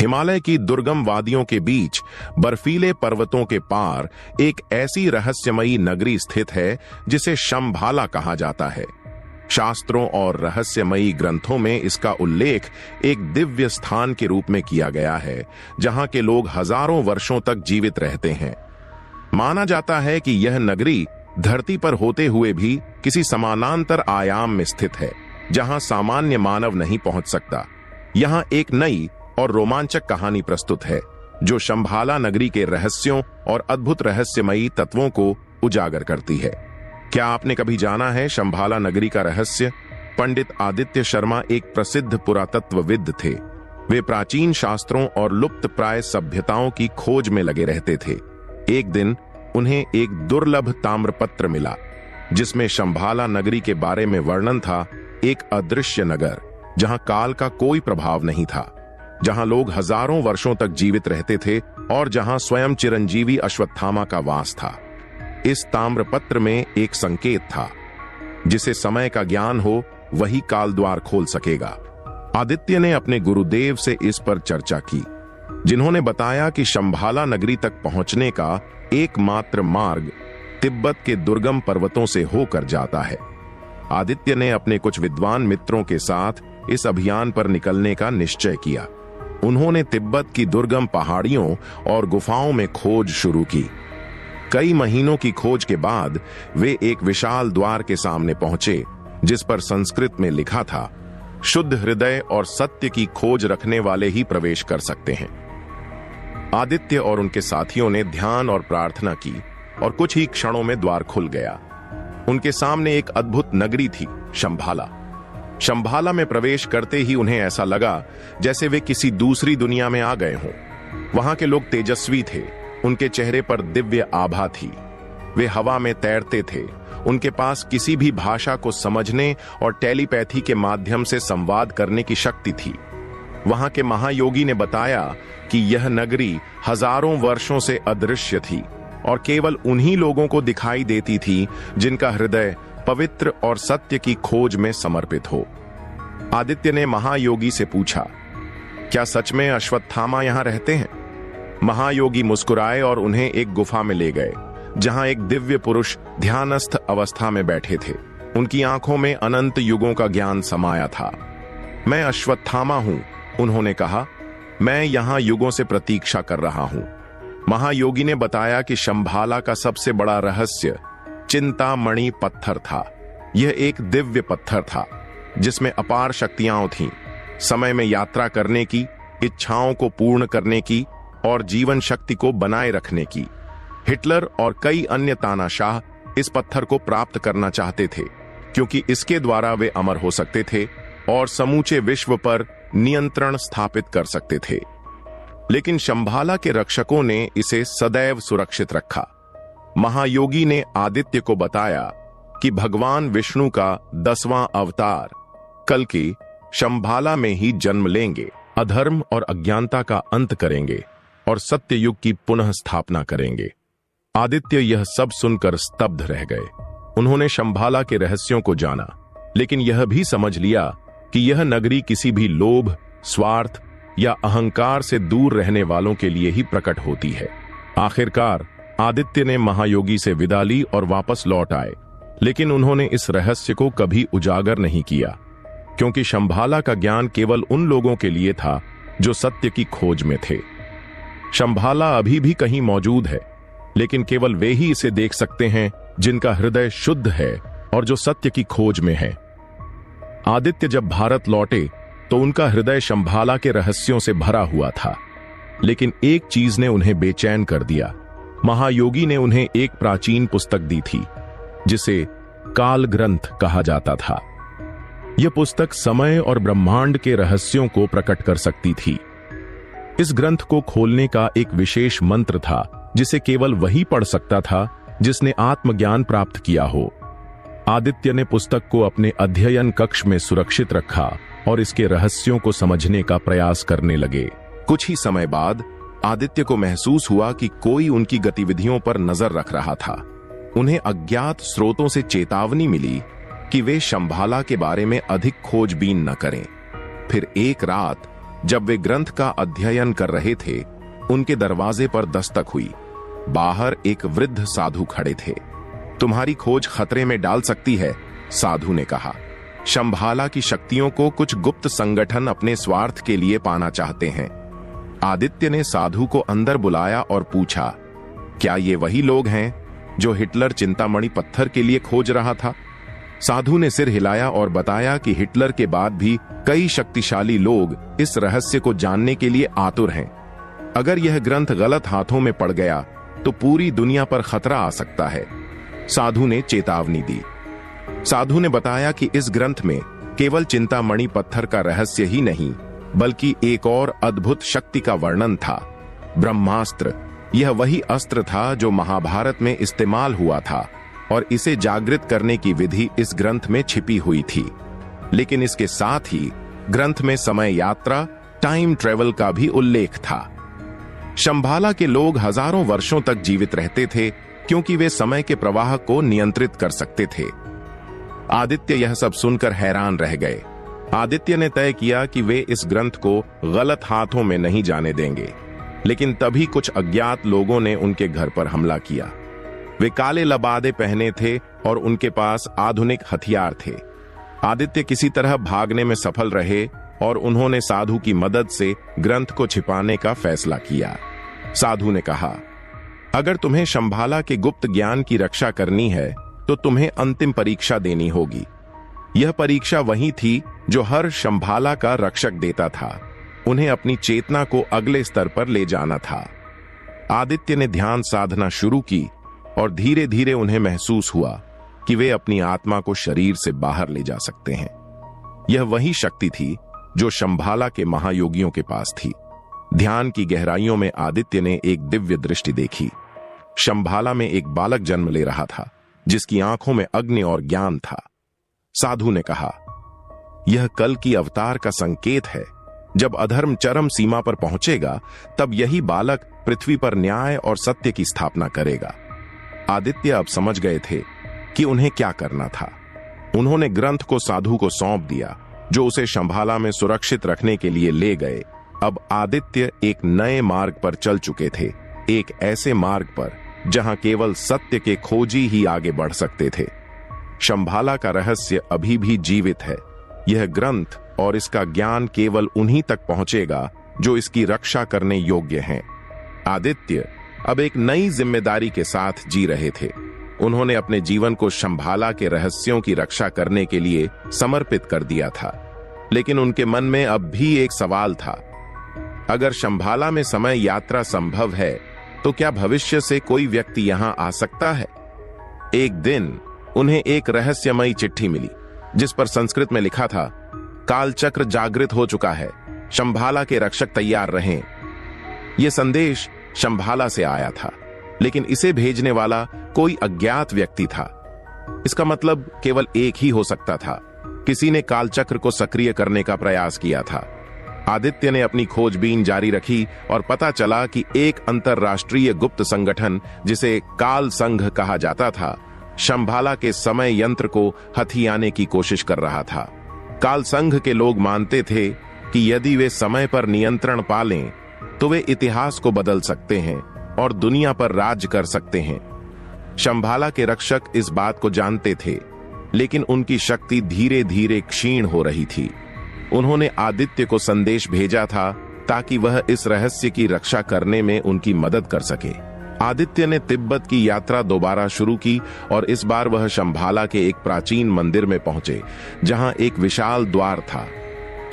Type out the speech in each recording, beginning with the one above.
हिमालय की दुर्गम वादियों के बीच बर्फीले पर्वतों के पार एक ऐसी रहस्यमयी नगरी स्थित है जिसे शंभाला कहा जाता है। शास्त्रों और रहस्यमयी ग्रंथों में इसका उल्लेख एक दिव्य स्थान के रूप में किया गया है, जहां के लोग हजारों वर्षों तक जीवित रहते हैं। माना जाता है कि यह नगरी धरती पर होते हुए भी किसी समानांतर आयाम में स्थित है, जहां सामान्य मानव नहीं पहुंच सकता। यहां एक नई और रोमांचक कहानी प्रस्तुत है, जो शंभाला नगरी के रहस्यों और अद्भुत रहस्यमयी तत्वों को उजागर करती है। क्या आपने कभी जाना है शंभाला नगरी का रहस्य? पंडित आदित्य शर्मा एक प्रसिद्ध पुरातत्वविद थे। वे प्राचीन शास्त्रों और लुप्त प्राय सभ्यताओं की खोज में लगे रहते थे। एक दिन उन्हें एक दुर्लभ ताम्रपत्र मिला, जिसमें शंभाला नगरी के बारे में वर्णन था। एक अदृश्य नगर, जहां काल का कोई प्रभाव नहीं था, जहां लोग हजारों वर्षों तक जीवित रहते थे और जहां स्वयं चिरंजीवी अश्वत्थामा का वास था। इस ताम्रपत्र में एक संकेत था, जिसे समय का ज्ञान हो वही काल द्वार खोल सकेगा। आदित्य ने अपने गुरुदेव से इस पर चर्चा की, जिन्होंने बताया कि शंभाला नगरी तक पहुंचने का एकमात्र मार्ग तिब्बत के दुर्गम पर्वतों से होकर जाता है। आदित्य ने अपने कुछ विद्वान मित्रों के साथ इस अभियान पर निकलने का निश्चय किया। उन्होंने तिब्बत की दुर्गम पहाड़ियों और गुफाओं में खोज शुरू की। कई महीनों की खोज के बाद वे एक विशाल द्वार के सामने पहुंचे, जिस पर संस्कृत में लिखा था, शुद्ध हृदय और सत्य की खोज रखने वाले ही प्रवेश कर सकते हैं। आदित्य और उनके साथियों ने ध्यान और प्रार्थना की और कुछ ही क्षणों में द्वार खुल गया। उनके सामने एक अद्भुत नगरी थी, शंभाला। शंभाला में प्रवेश करते ही उन्हें ऐसा लगा जैसे वे किसी दूसरी दुनिया में आ गए हों। वहां के लोग तेजस्वी थे, उनके चेहरे पर दिव्य आभा थी। वे हवा में तैरते थे। उनके पास किसी भी भाषा को समझने और टेलीपैथी के माध्यम से संवाद करने की शक्ति थी। वहां के महायोगी ने बताया कि यह नगरी हजारों वर्षों से अदृश्य थी और केवल उन्हीं लोगों को दिखाई देती थी जिनका हृदय पवित्र और सत्य की खोज में समर्पित हो। आदित्य ने महायोगी से पूछा, क्या सच में अश्वत्थामा यहां रहते हैं? महायोगी मुस्कुराए और उन्हें एक गुफा में ले गए, जहां एक दिव्य पुरुष ध्यानस्थ अवस्था में बैठे थे। उनकी आंखों में अनंत युगों का ज्ञान समाया था। मैं अश्वत्थामा हूं, उन्होंने कहा। मैं यहां युगों से प्रतीक्षा कर रहा हूं। महायोगी ने बताया कि शंभाला का सबसे बड़ा रहस्य चिंतामणि पत्थर था। यह एक दिव्य पत्थर था, जिसमें अपार शक्तियां थीं, समय में यात्रा करने की, इच्छाओं को पूर्ण करने की और जीवन शक्ति को बनाए रखने की। हिटलर और कई अन्य तानाशाह इस पत्थर को प्राप्त करना चाहते थे, क्योंकि इसके द्वारा वे अमर हो सकते थे और समूचे विश्व पर नियंत्रण स्थापित कर सकते थे। लेकिन शंभाला के रक्षकों ने इसे सदैव सुरक्षित रखा। महायोगी ने आदित्य को बताया कि भगवान विष्णु का 10वां अवतार कल्कि शंभाला में ही जन्म लेंगे, अधर्म और अज्ञानता का अंत करेंगे और सत्य युग की पुनः स्थापना करेंगे। आदित्य यह सब सुनकर स्तब्ध रह गए। उन्होंने शंभाला के रहस्यों को जाना, लेकिन यह भी समझ लिया कि यह नगरी किसी भी लोभ, स्वार्थ या अहंकार से दूर रहने वालों के लिए ही प्रकट होती है। आखिरकार आदित्य ने महायोगी से विदा ली और वापस लौट आए, लेकिन उन्होंने इस रहस्य को कभी उजागर नहीं किया, क्योंकि शंभाला का ज्ञान केवल उन लोगों के लिए था जो सत्य की खोज में थे। शंभाला अभी भी कहीं मौजूद है, लेकिन केवल वे ही इसे देख सकते हैं जिनका हृदय शुद्ध है और जो सत्य की खोज में है। आदित्य जब भारत लौटे तो उनका हृदय शंभाला के रहस्यों से भरा हुआ था, लेकिन एक चीज ने उन्हें बेचैन कर दिया। महायोगी ने उन्हें एक प्राचीन पुस्तक दी थी, जिसे काल ग्रंथ कहा जाता था। यह पुस्तक समय और ब्रह्मांड के रहस्यों को प्रकट कर सकती थी। इस ग्रंथ को खोलने का एक विशेष मंत्र था, जिसे केवल वही पढ़ सकता था जिसने आत्मज्ञान प्राप्त किया हो। आदित्य ने पुस्तक को अपने अध्ययन कक्ष में सुरक्षित रखा और इसके रहस्यों को समझने का प्रयास करने लगे। कुछ ही समय बाद आदित्य को महसूस हुआ कि कोई उनकी गतिविधियों पर नजर रख रहा था। उन्हें अज्ञात स्रोतों से चेतावनी मिली कि वे शंभाला के बारे में अधिक खोजबीन न करें। फिर एक रात जब वे ग्रंथ का अध्ययन कर रहे थे, उनके दरवाजे पर दस्तक हुई। बाहर एक वृद्ध साधु खड़े थे। तुम्हारी खोज खतरे में डाल सकती है, साधु ने कहा। शंभाला की शक्तियों को कुछ गुप्त संगठन अपने स्वार्थ के लिए पाना चाहते हैं। आदित्य ने साधु को अंदर बुलाया और पूछा, क्या ये वही लोग हैं जो हिटलर चिंतामणि पत्थर के लिए खोज रहा था? साधु ने सिर हिलाया और बताया कि हिटलर के बाद भी कई शक्तिशाली लोग इस रहस्य को जानने के लिए आतुर हैं। अगर यह ग्रंथ गलत हाथों में पड़ गया तो पूरी दुनिया पर खतरा आ सकता है। साधु ने चेतावनी दी। साधु ने बताया कि इस ग्रंथ में केवल चिंतामणि पत्थर का रहस्य ही नहीं, बल्कि एक और अद्भुत शक्ति का वर्णन था, ब्रह्मास्त्र। यह वही अस्त्र था जो महाभारत में इस्तेमाल हुआ था और इसे जागृत करने की विधि इस ग्रंथ में छिपी हुई थी। लेकिन इसके साथ ही ग्रंथ में समय यात्रा, टाइम ट्रेवल का भी उल्लेख था। शंभाला के लोग हजारों वर्षों तक जीवित रहते थे क्योंकि वे समय के प्रवाह को नियंत्रित कर सकते थे। आदित्य यह सब सुनकर हैरान रह गए। आदित्य ने तय किया कि वे इस ग्रंथ को गलत हाथों में नहीं जाने देंगे। लेकिन तभी कुछ अज्ञात लोगों ने उनके घर पर हमला किया। वे काले लबादे पहने थे और उनके पास आधुनिक हथियार थे। आदित्य किसी तरह भागने में सफल रहे और उन्होंने साधु की मदद से ग्रंथ को छिपाने का फैसला किया। साधु ने कहा, अगर तुम्हें शंभाला के गुप्त ज्ञान की रक्षा करनी है तो तुम्हें अंतिम परीक्षा देनी होगी। यह परीक्षा वही थी जो हर शंभाला का रक्षक देता था। उन्हें अपनी चेतना को अगले स्तर पर ले जाना था। आदित्य ने ध्यान साधना शुरू की और धीरे धीरे उन्हें महसूस हुआ कि वे अपनी आत्मा को शरीर से बाहर ले जा सकते हैं। यह वही शक्ति थी जो शंभाला के महायोगियों के पास थी। ध्यान की गहराइयों में आदित्य ने एक दिव्य दृष्टि देखी। शंभाला में एक बालक जन्म ले रहा था जिसकी आंखों में अग्नि और ज्ञान था। साधु ने कहा, यह कल की अवतार का संकेत है। जब अधर्म चरम सीमा पर पहुंचेगा तब यही बालक पृथ्वी पर न्याय और सत्य की स्थापना करेगा। आदित्य अब समझ गए थे कि उन्हें क्या करना था। उन्होंने ग्रंथ को साधु को सौंप दिया, जो उसे शंभाला में सुरक्षित रखने के लिए ले गए। अब आदित्य एक नए मार्ग पर चल चुके थे, एक ऐसे मार्ग पर जहां केवल सत्य के खोजी ही आगे बढ़ सकते थे। शंभाला का रहस्य अभी भी जीवित है। यह ग्रंथ और इसका ज्ञान केवल उन्हीं तक पहुंचेगा जो इसकी रक्षा करने योग्य हैं। आदित्य अब एक नई जिम्मेदारी के साथ जी रहे थे। उन्होंने अपने जीवन को शंभाला के रहस्यों की रक्षा करने के लिए समर्पित कर दिया था। लेकिन उनके मन में अब भी एक सवाल था, अगर शंभाला में समय यात्रा संभव है तो क्या भविष्य से कोई व्यक्ति यहां आ सकता है? एक दिन उन्हें एक रहस्यमयी चिट्ठी मिली जिस पर संस्कृत में लिखा था, कालचक्र जागृत हो चुका है, शंभाला के रक्षक तैयार रहें। यह संदेश शंभाला से आया था, लेकिन इसे भेजने वाला कोई अज्ञात व्यक्ति था। इसका मतलब केवल एक ही हो सकता था, किसी ने कालचक्र को सक्रिय करने का प्रयास किया था। आदित्य ने अपनी खोजबीन जारी रखी और पता चला कि एक अंतरराष्ट्रीय गुप्त संगठन जिसे काल संघ कहा जाता था, शंभाला के समय यंत्र को हथियाने की कोशिश कर रहा था। काल संघ के लोग मानते थे कि यदि वे समय पर नियंत्रण पा लें तो वे इतिहास को बदल सकते हैं और दुनिया पर राज कर सकते हैं। शंभाला के रक्षक इस बात को जानते थे, लेकिन उनकी शक्ति धीरे धीरे क्षीण हो रही थी। उन्होंने आदित्य को संदेश भेजा था ताकि वह इस रहस्य की रक्षा करने में उनकी मदद कर सके। आदित्य ने तिब्बत की यात्रा दोबारा शुरू की और इस बार वह शंभाला के एक प्राचीन मंदिर में पहुंचे जहां एक विशाल द्वार था।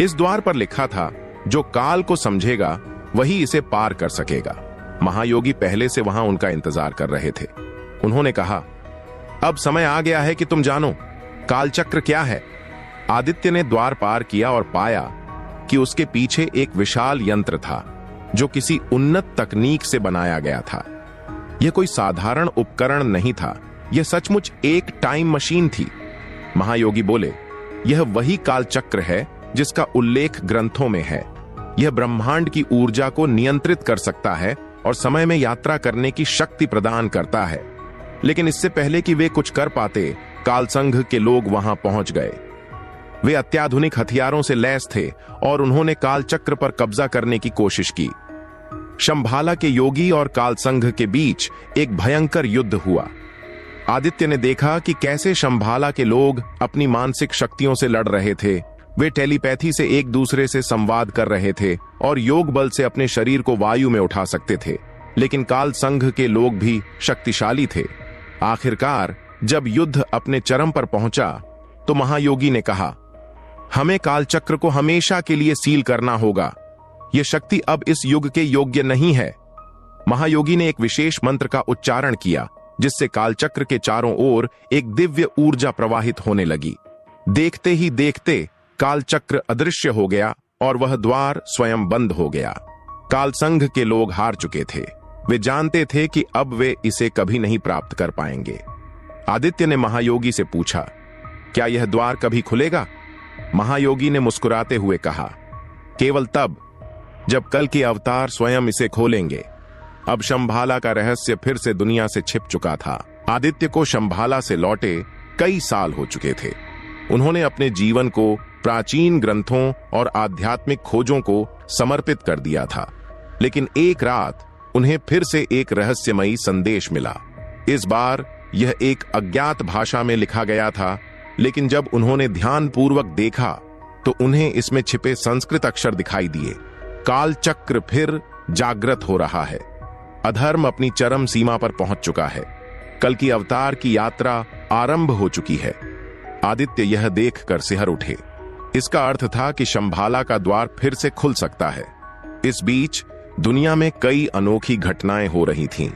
इस द्वार पर लिखा था, जो काल को समझेगा वही इसे पार कर सकेगा। महायोगी पहले से वहां उनका इंतजार कर रहे थे। उन्होंने कहा, अब समय आ गया है कि तुम जानो कालचक्र क्या है। आदित्य ने द्वार पार किया और पाया कि उसके पीछे एक विशाल यंत्र था जो किसी उन्नत तकनीक से बनाया गया था। यह कोई साधारण उपकरण नहीं था, यह सचमुच एक टाइम मशीन थी। महायोगी बोले, यह वही कालचक्र है जिसका उल्लेख ग्रंथों में है। यह ब्रह्मांड की ऊर्जा को नियंत्रित कर सकता है और समय में यात्रा करने की शक्ति प्रदान करता है। लेकिन इससे पहले कि वे कुछ कर पाते, कालसंघ के लोग वहां पहुंच गए। वे अत्याधुनिक हथियारों से लैस थे और उन्होंने कालचक्र पर कब्जा करने की कोशिश की। शंभाला के योगी और कालसंघ के बीच एक भयंकर युद्ध हुआ। आदित्य ने देखा कि कैसे शंभाला के लोग अपनी मानसिक शक्तियों से लड़ रहे थे। वे टेलीपैथी से एक दूसरे से संवाद कर रहे थे और योग बल से अपने शरीर को वायु में उठा सकते थे, लेकिन काल संघ के लोग भी शक्तिशाली थे। आखिरकार जब युद्ध अपने चरम पर पहुंचा तो महायोगी ने कहा, हमें कालचक्र को हमेशा के लिए सील करना होगा। यह शक्ति अब इस युग के योग्य नहीं है। महायोगी ने एक विशेष मंत्र का उच्चारण किया, जिससे कालचक्र के चारों ओर एक दिव्य ऊर्जा प्रवाहित होने लगी। देखते ही देखते कालचक्र अदृश्य हो गया और वह द्वार स्वयं बंद हो गया। कालसंघ के लोग हार चुके थे। वे जानते थे कि अब वे इसे कभी नहीं प्राप्त कर पाएंगे। आदित्य ने महायोगी से पूछा, क्या यह द्वार कभी खुलेगा? महायोगी ने मुस्कुराते हुए कहा, केवल तब जब कल के अवतार स्वयं इसे खोलेंगे। अब शंभाला का रहस्य फिर से दुनिया से छिप चुका था। आदित्य को शंभाला से लौटे कई साल हो चुके थे। उन्होंने अपने जीवन को प्राचीन ग्रंथों और आध्यात्मिक खोजों को समर्पित कर दिया था, लेकिन एक रात उन्हें फिर से एक रहस्यमयी संदेश मिला। इस बार यह एक अज्ञात भाषा में लिखा गया था, लेकिन जब उन्होंने ध्यानपूर्वक देखा तो उन्हें इसमें छिपे संस्कृत अक्षर दिखाई दिए। कालचक्र फिर जागृत हो रहा है। अधर्म अपनी चरम सीमा पर पहुंच चुका है। कल की अवतार की यात्रा आरंभ हो चुकी है। आदित्य यह देखकर सिहर उठे। इसका अर्थ था कि शंभाला का द्वार फिर से खुल सकता है। इस बीच दुनिया में कई अनोखी घटनाएं हो रही थीं।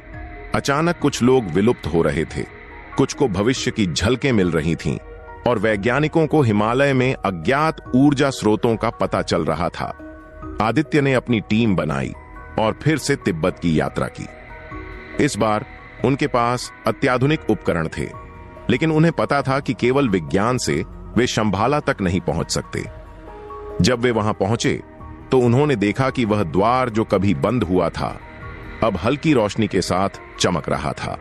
अचानक कुछ लोग विलुप्त हो रहे थे, कुछ को भविष्य की झलकें मिल रही थीं और वैज्ञानिकों को हिमालय में अज्ञात ऊर्जा स्रोतों का पता चल रहा था। आदित्य ने अपनी टीम बनाई और फिर से तिब्बत की यात्रा की। इस बार उनके पास अत्याधुनिक उपकरण थे, लेकिन उन्हें पता था कि केवल विज्ञान से वे शंभाला तक नहीं पहुंच सकते। जब वे वहां पहुंचे तो उन्होंने देखा कि वह द्वार जो कभी बंद हुआ था अब हल्की रोशनी के साथ चमक रहा था।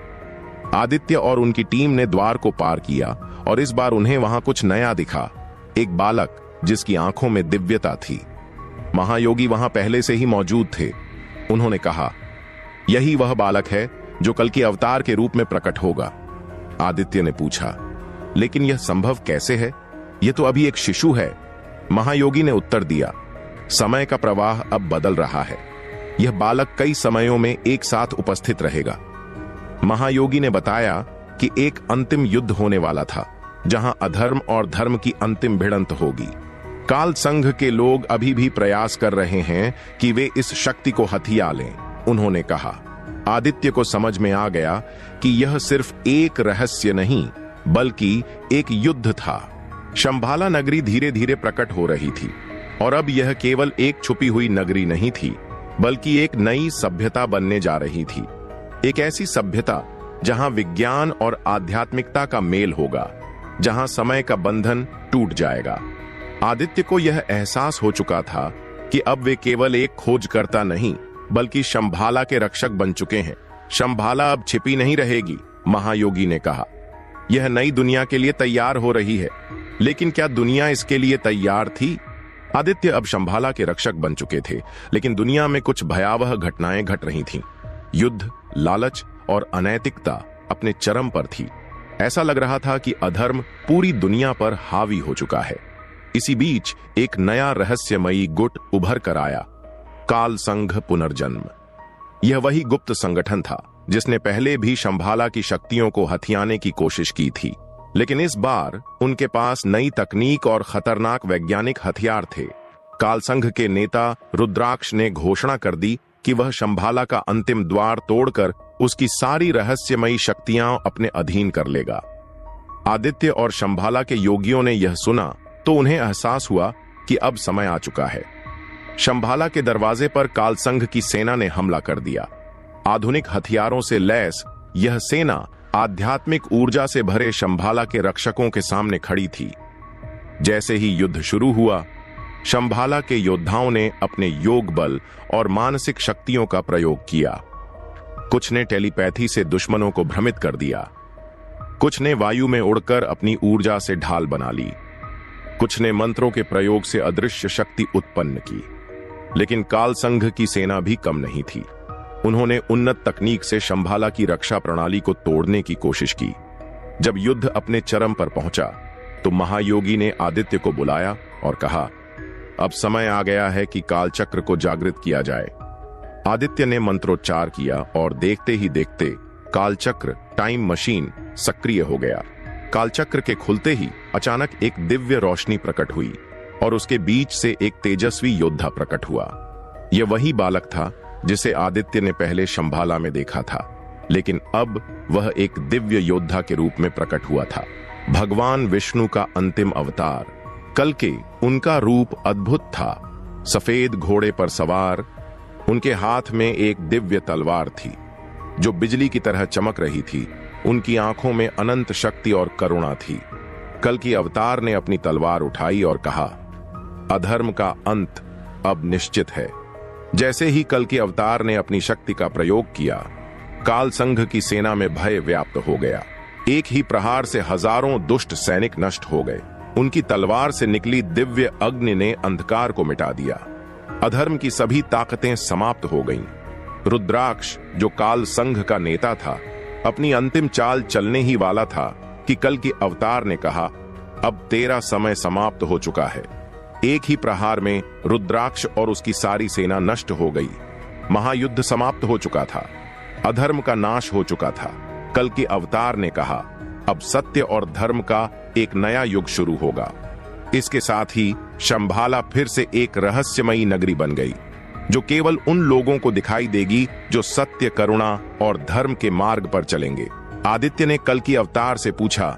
आदित्य और उनकी टीम ने द्वार को पार किया और इस बार उन्हें वहां कुछ नया दिखा, एक बालक जिसकी आंखों में दिव्यता थी। महायोगी वहां पहले से ही मौजूद थे। उन्होंने कहा, यही वह बालक है जो कल के अवतार के रूप में प्रकट होगा। आदित्य ने पूछा, लेकिन यह संभव कैसे है? यह तो अभी एक शिशु है। महायोगी ने उत्तर दिया, समय का प्रवाह अब बदल रहा है। यह बालक कई समयों में एक साथ उपस्थित रहेगा। महायोगी ने बताया कि एक अंतिम युद्ध होने वाला था, जहां अधर्म और धर्म की अंतिम भिड़ंत होगी। काल संघ के लोग अभी भी प्रयास कर रहे हैं कि वे इस शक्ति को हथिया लें, उन्होंने कहा। आदित्य को समझ में आ गया कि यह सिर्फ एक रहस्य नहीं बल्कि एक युद्ध था। शंभाला नगरी धीरे धीरे प्रकट हो रही थी और अब यह केवल एक छुपी हुई नगरी नहीं थी, बल्कि एक नई सभ्यता बनने जा रही थी। एक ऐसी सभ्यता जहां विज्ञान और आध्यात्मिकता का मेल होगा, जहां समय का बंधन टूट जाएगा। आदित्य को यह एहसास हो चुका था कि अब वे केवल एक खोजकर्ता नहीं बल्कि शंभाला के रक्षक बन चुके हैं। शंभाला अब छिपी नहीं रहेगी, महायोगी ने कहा। यह नई दुनिया के लिए तैयार हो रही है, लेकिन क्या दुनिया इसके लिए तैयार थी? आदित्य अब शंभाला के रक्षक बन चुके थे, लेकिन दुनिया में कुछ भयावह घटनाएं घट रही थीं। युद्ध, लालच और अनैतिकता अपने चरम पर थी। ऐसा लग रहा था कि अधर्म पूरी दुनिया पर हावी हो चुका है। इसी बीच एक नया रहस्यमयी गुट उभर कर आया, काल संघ पुनर्जन्म। यह वही गुप्त संगठन था जिसने पहले भी शंभाला की शक्तियों को हथियाने की कोशिश की थी, लेकिन इस बार उनके पास नई तकनीक और खतरनाक वैज्ञानिक हथियार थे। काल संघ के नेता रुद्राक्ष ने घोषणा कर दी कि वह शंभाला का अंतिम द्वार तोड़कर उसकी सारी रहस्यमयी शक्तियां अपने अधीन कर लेगा। आदित्य और शंभाला के योगियों ने यह सुना तो उन्हें एहसास हुआ कि अब समय आ चुका है। शंभाला के दरवाजे पर कालसंघ की सेना ने हमला कर दिया। आधुनिक हथियारों से लैस यह सेना आध्यात्मिक ऊर्जा से भरे शंभाला के रक्षकों के सामने खड़ी थी। जैसे ही युद्ध शुरू हुआ, शंभाला के योद्धाओं ने अपने योग बल और मानसिक शक्तियों का प्रयोग किया। कुछ ने टेलीपैथी से दुश्मनों को भ्रमित कर दिया, कुछ ने वायु में उड़कर अपनी ऊर्जा से ढाल बना ली। कुछ ने मंत्रों के प्रयोग से अदृश्य शक्ति उत्पन्न की, लेकिन काल संघ की सेना भी कम नहीं थी। उन्होंने उन्नत तकनीक से शंभाला की रक्षा प्रणाली को तोड़ने की कोशिश की। जब युद्ध अपने चरम पर पहुंचा तो महायोगी ने आदित्य को बुलाया और कहा, अब समय आ गया है कि कालचक्र को जागृत किया जाए। आदित्य ने मंत्रोच्चार किया और देखते ही देखते कालचक्र टाइम मशीन सक्रिय हो गया। कालचक्र के खुलते ही अचानक एक दिव्य रोशनी प्रकट हुई और उसके बीच से एक तेजस्वी योद्धा प्रकट हुआ। यह वही बालक था जिसे आदित्य ने पहले शंभाला में देखा था, लेकिन अब वह एक दिव्य योद्धा के रूप में प्रकट हुआ था। भगवान विष्णु का अंतिम अवतार कल्कि। उनका रूप अद्भुत था। सफेद घोड़े पर सवार, उनके हाथ में एक दिव्य तलवार थी जो बिजली की तरह चमक रही थी। उनकी आंखों में अनंत शक्ति और करुणा थी। कल्कि अवतार ने अपनी तलवार उठाई और कहा, अधर्म का अंत अब निश्चित है। जैसे ही कल्कि अवतार ने अपनी शक्ति का प्रयोग किया, काल संघ की सेना में भय व्याप्त हो गया। एक ही प्रहार से हजारों दुष्ट सैनिक नष्ट हो गए। उनकी तलवार से निकली दिव्य अग्नि ने अंधकार को मिटा दिया। अधर्म की सभी ताकतें समाप्त हो गईं। रुद्राक्ष, जो काल संघ का नेता था, अपनी अंतिम चाल चलने ही वाला था कि कल्कि अवतार ने कहा, अब तेरा समय समाप्त हो चुका है। एक ही प्रहार में रुद्राक्ष और उसकी सारी सेना नष्ट हो गई। महायुद्ध समाप्त हो चुका था। अधर्म का नाश हो चुका था। कल्कि अवतार ने कहा, अब सत्य और धर्म का एक नया युग शुरू होगा। इसके साथ ही शंभाला फिर से एक रहस्यमयी नगरी बन गई, जो केवल उन लोगों को दिखाई देगी जो सत्य, करुणा और धर्म के मार्ग पर चलेंगे। आदित्य ने कल्कि अवतार से पूछा,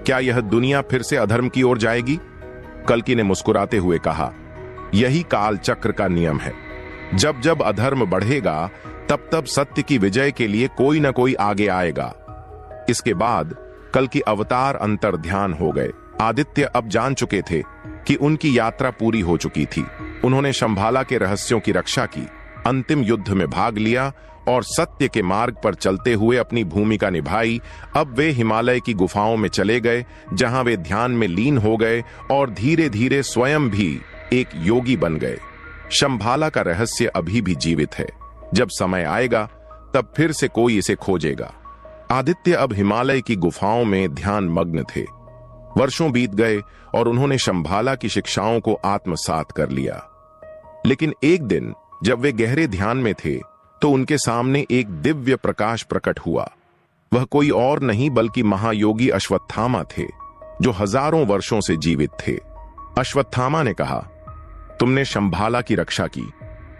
क्या यह दुनिया फिर से अधर्म की ओर जाएगी? कल्कि ने मुस्कुराते हुए कहा, यही काल चक्र का नियम है। जब जब अधर्म बढ़ेगा, तब तब सत्य की विजय के लिए कोई न कोई आगे आएगा। इसके बाद कल्कि अवतार अंतर्ध्यान हो गए। आदित्य अब जान चुके थे कि उनकी यात्रा पूरी हो चुकी थी। उन्होंने शंभाला के रहस्यों की रक्षा की, अंतिम युद्ध में भाग लिया और सत्य के मार्ग पर चलते हुए अपनी भूमिका निभाई। अब वे हिमालय की गुफाओं में चले गए, जहां वे ध्यान में लीन हो गए और धीरे धीरे स्वयं भी एक योगी बन गए। शंभाला का रहस्य अभी भी जीवित है। जब समय आएगा तब फिर से कोई इसे खोजेगा। आदित्य अब हिमालय की गुफाओं में ध्यान मग्न थे। वर्षों बीत गए और उन्होंने शंभाला की शिक्षाओं को आत्मसात कर लिया। लेकिन एक दिन जब वे गहरे ध्यान में थे तो उनके सामने एक दिव्य प्रकाश प्रकट हुआ। वह कोई और नहीं बल्कि महायोगी अश्वत्थामा थे, जो हजारों वर्षों से जीवित थे। अश्वत्थामा ने कहा, तुमने शंभाला की रक्षा की,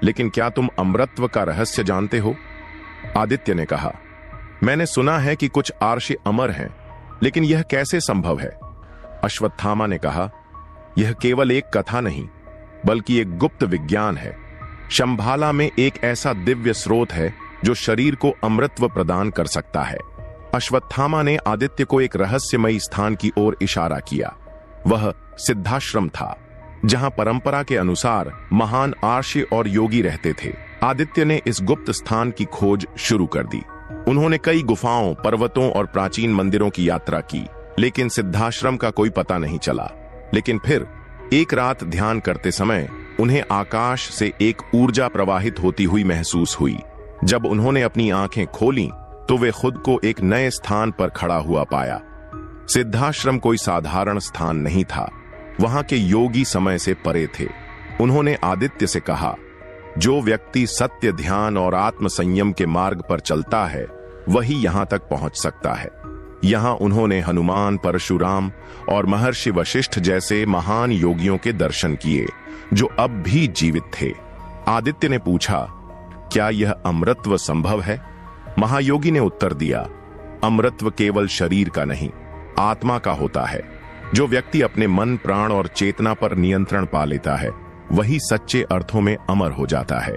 लेकिन क्या तुम अमरत्व का रहस्य जानते हो? आदित्य ने कहा, मैंने सुना है कि कुछ आर्षि अमर हैं, लेकिन यह कैसे संभव है? अश्वत्थामा ने कहा, यह केवल एक कथा नहीं बल्कि एक गुप्त विज्ञान है। शंभाला में एक ऐसा दिव्य स्रोत है जो शरीर को अमृतत्व प्रदान कर सकता है। अश्वत्थामा ने आदित्य को एक रहस्यमयी स्थान की ओर इशारा किया। वह सिद्धाश्रम था, जहां परंपरा के अनुसार महान आर्षि और योगी रहते थे। आदित्य ने इस गुप्त स्थान की खोज शुरू कर दी। उन्होंने कई गुफाओं, पर्वतों और प्राचीन मंदिरों की यात्रा की, लेकिन सिद्धाश्रम का कोई पता नहीं चला। लेकिन फिर एक रात ध्यान करते समय उन्हें आकाश से एक ऊर्जा प्रवाहित होती हुई महसूस हुई। जब उन्होंने अपनी आंखें खोलीं, तो वे खुद को एक नए स्थान पर खड़ा हुआ पाया। सिद्धाश्रम कोई साधारण स्थान नहीं था। वहां के योगी समय से परे थे। उन्होंने आदित्य से कहा, जो व्यक्ति सत्य, ध्यान और आत्म संयम के मार्ग पर चलता है, वही यहां तक पहुंच सकता है। यहां उन्होंने हनुमान, परशुराम और महर्षि वशिष्ठ जैसे महान योगियों के दर्शन किए, जो अब भी जीवित थे। आदित्य ने पूछा, क्या यह अमरत्व संभव है? महायोगी ने उत्तर दिया, अमरत्व केवल शरीर का नहीं, आत्मा का होता है। जो व्यक्ति अपने मन, प्राण और चेतना पर नियंत्रण पा लेता है, वही सच्चे अर्थों में अमर हो जाता है।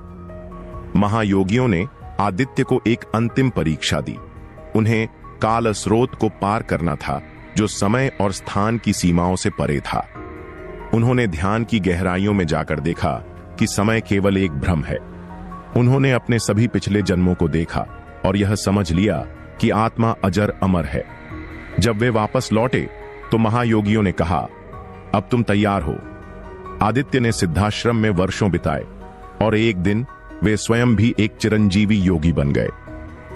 महायोगियों ने आदित्य को एक अंतिम परीक्षा दी। उन्हें काल स्रोत को पार करना था, जो समय और स्थान की सीमाओं से परे था। उन्होंने ध्यान की गहराइयों में जाकर देखा कि समय केवल एक भ्रम है। उन्होंने अपने सभी पिछले जन्मों को देखा और यह समझ लिया कि आत्मा अजर अमर है। जब वे वापस लौटे तो महायोगियों ने कहा, अब तुम तैयार हो। आदित्य ने सिद्धाश्रम में वर्षों बिताए और एक दिन वे स्वयं भी एक चिरंजीवी योगी बन गए।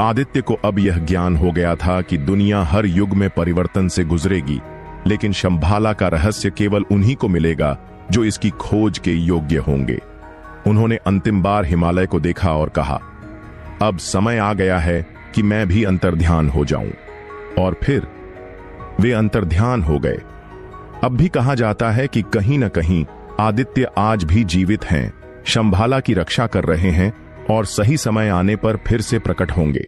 आदित्य को अब यह ज्ञान हो गया था कि दुनिया हर युग में परिवर्तन से गुजरेगी, लेकिन शंभाला का रहस्य केवल उन्हीं को मिलेगा जो इसकी खोज के योग्य होंगे। उन्होंने अंतिम बार हिमालय को देखा और कहा, अब समय आ गया है कि मैं भी अंतर्ध्यान हो जाऊं। और फिर वे अंतर्ध्यान हो गए। अब भी कहा जाता है कि कहीं न कहीं आदित्य आज भी जीवित हैं, शंभाला की रक्षा कर रहे हैं और सही समय आने पर फिर से प्रकट होंगे।